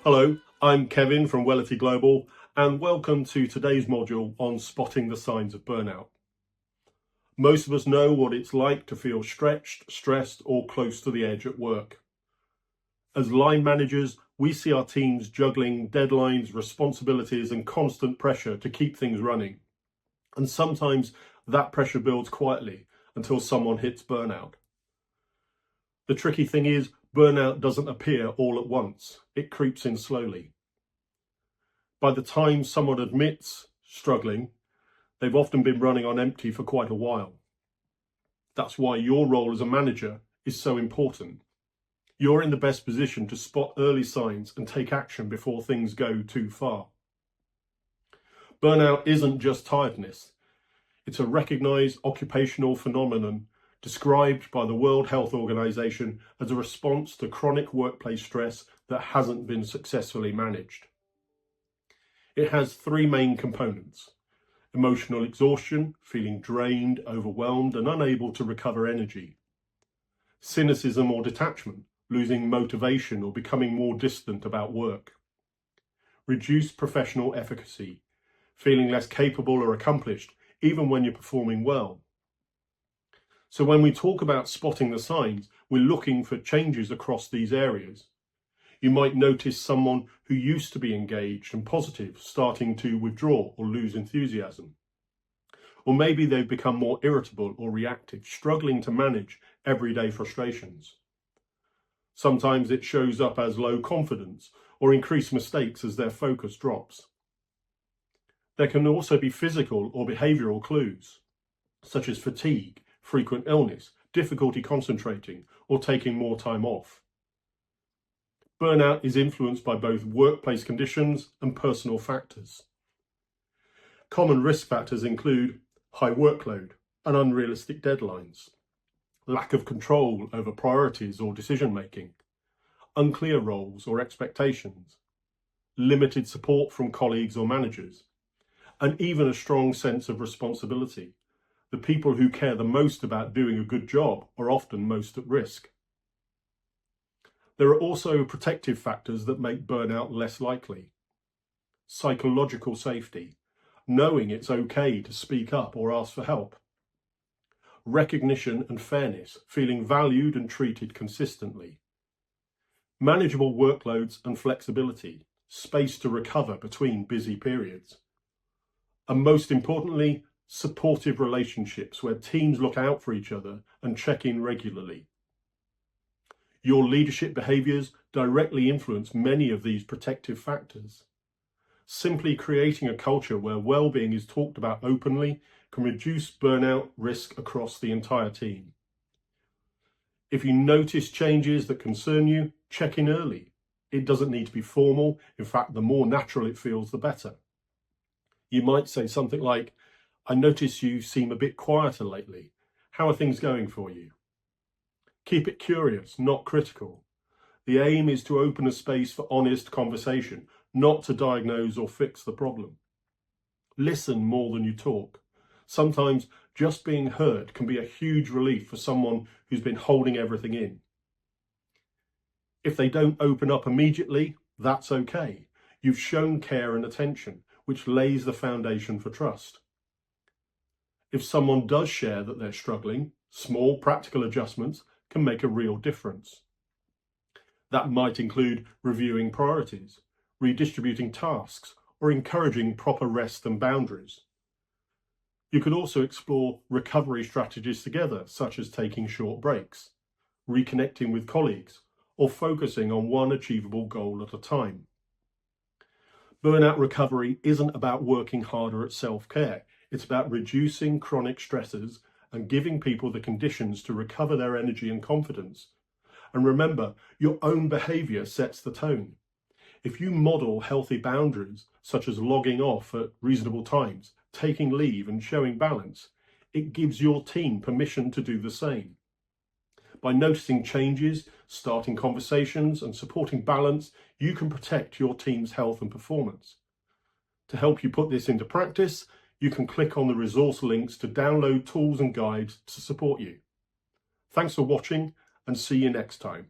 Hello, I'm Kevin from Wellity Global, and welcome to today's module on spotting the signs of burnout. Most of us know what it's like to feel stretched, stressed, or close to the edge at work. As line managers, we see our teams juggling deadlines, responsibilities, and constant pressure to keep things running. And sometimes that pressure builds quietly until someone hits burnout. The tricky thing is, burnout doesn't appear all at once. It creeps in slowly. By the time someone admits struggling, they've often been running on empty for quite a while. That's why your role as a manager is so important. You're in the best position to spot early signs and take action before things go too far. Burnout isn't just tiredness. It's a recognized occupational phenomenon described by the World Health Organization as a response to chronic workplace stress that hasn't been successfully managed. It has three main components: emotional exhaustion, feeling drained, overwhelmed, and unable to recover energy; cynicism or detachment, losing motivation or becoming more distant about work; reduced professional efficacy, feeling less capable or accomplished even when you're performing well. So when we talk about spotting the signs, we're looking for changes across these areas. You might notice someone who used to be engaged and positive starting to withdraw or lose enthusiasm. Or maybe they've become more irritable or reactive, struggling to manage everyday frustrations. Sometimes it shows up as low confidence or increased mistakes as their focus drops. There can also be physical or behavioural clues, such as fatigue, frequent illness, difficulty concentrating, or taking more time off. Burnout is influenced by both workplace conditions and personal factors. Common risk factors include high workload and unrealistic deadlines, lack of control over priorities or decision-making, unclear roles or expectations, limited support from colleagues or managers, and even a strong sense of responsibility. The people who care the most about doing a good job are often most at risk. There are also protective factors that make burnout less likely. Psychological safety, knowing it's okay to speak up or ask for help. Recognition and fairness, feeling valued and treated consistently. Manageable workloads and flexibility, space to recover between busy periods. And most importantly, supportive relationships where teams look out for each other and check in regularly. Your leadership behaviours directly influence many of these protective factors. Simply creating a culture where well-being is talked about openly can reduce burnout risk across the entire team. If you notice changes that concern you, check in early. It doesn't need to be formal. In fact, the more natural it feels, the better. You might say something like, "I notice you seem a bit quieter lately. How are things going for you?" Keep it curious, not critical. The aim is to open a space for honest conversation, not to diagnose or fix the problem. Listen more than you talk. Sometimes just being heard can be a huge relief for someone who's been holding everything in. If they don't open up immediately, that's okay. You've shown care and attention, which lays the foundation for trust. If someone does share that they're struggling, small practical adjustments can make a real difference. That might include reviewing priorities, redistributing tasks, or encouraging proper rest and boundaries. You could also explore recovery strategies together, such as taking short breaks, reconnecting with colleagues, or focusing on one achievable goal at a time. Burnout recovery isn't about working harder at self-care. It's about reducing chronic stresses and giving people the conditions to recover their energy and confidence. And remember, your own behaviour sets the tone. If you model healthy boundaries, such as logging off at reasonable times, taking leave and showing balance, it gives your team permission to do the same. By noticing changes, starting conversations, and supporting balance, you can protect your team's health and performance. To help you put this into practice, you can click on the resource links to download tools and guides to support you. Thanks for watching, and see you next time.